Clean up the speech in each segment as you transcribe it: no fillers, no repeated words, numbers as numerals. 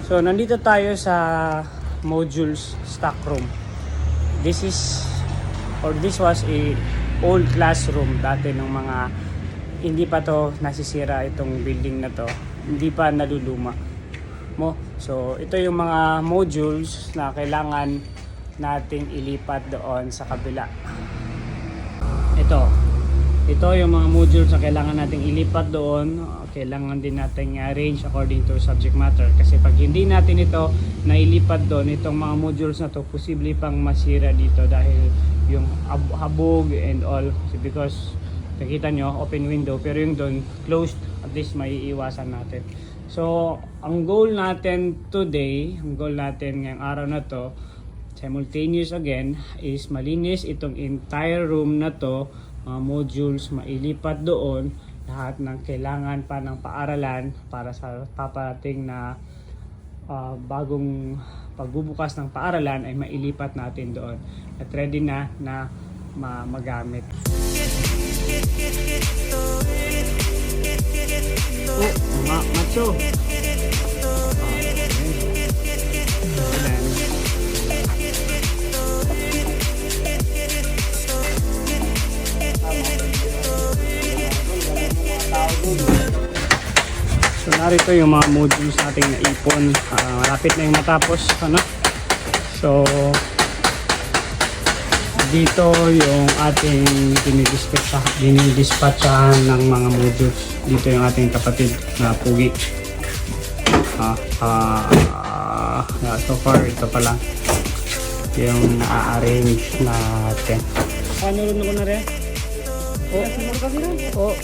So, nandito tayo sa modules stock room. This was a old classroom dati ng mga hindi pa to nasisira itong building na to. Hindi pa naluluma. So, ito yung mga modules na kailangan nating ilipat doon sa kabila. Ito yung mga modules na kailangan nating ilipat doon. Kailangan din nating arrange according to subject matter. Kasi pag hindi natin ito nailipat doon, itong mga modules na to posible pang masira dito dahil yung habog and all. Because nakita nyo, open window, pero yung doon closed, at least may iiwasan natin. So, ang goal natin today, ang goal natin ngayong araw na to, simultaneous again, is malinis itong entire room na to, mga modules, mailipat doon, lahat ng kailangan pa ng paaralan para sa paparating na bagong pagbubukas ng paaralan ay mailipat natin doon at ready na magamit. Macho. So narito yung mga modules nating naipon. Malapit na yung matapos, So dito yung ating dinidispatchahan ng mga modules. Dito yung ating kapatid na pugi. So far ito pa lang yung na-arrange natin. Nurun ko na rin. Oh.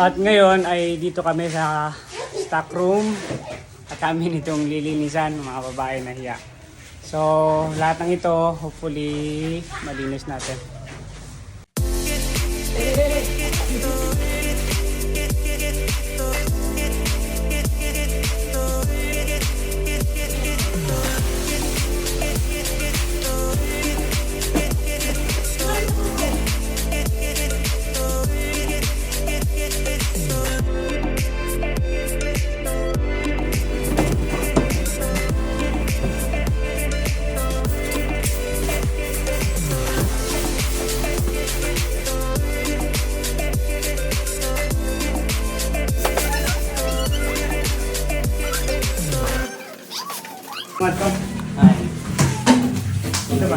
At ngayon ay dito kami sa stock room at kami nitong lilinisan, mga babae na hiya. So lahat ng ito hopefully malinis natin.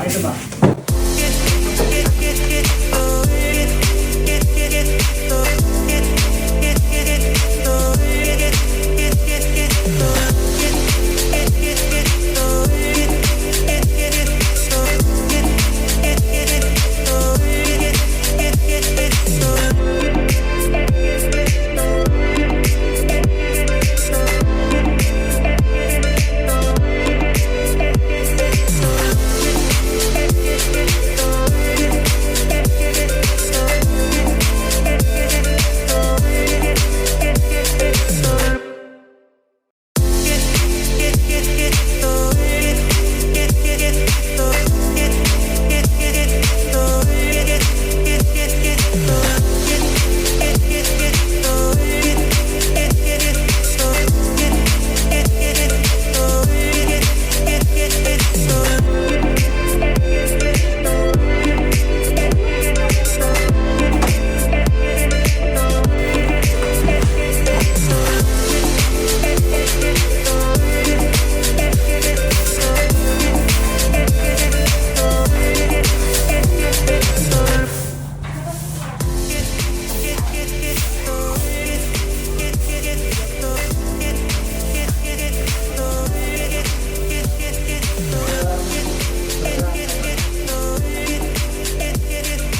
Ito ba?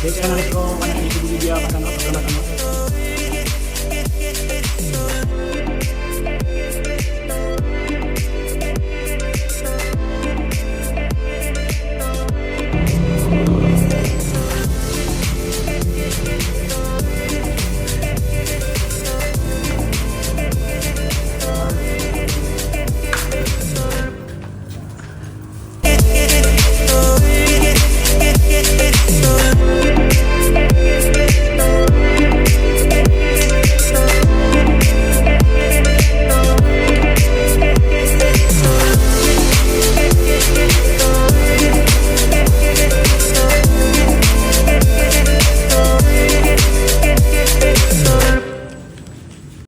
Dito na rin ko kanang video kasama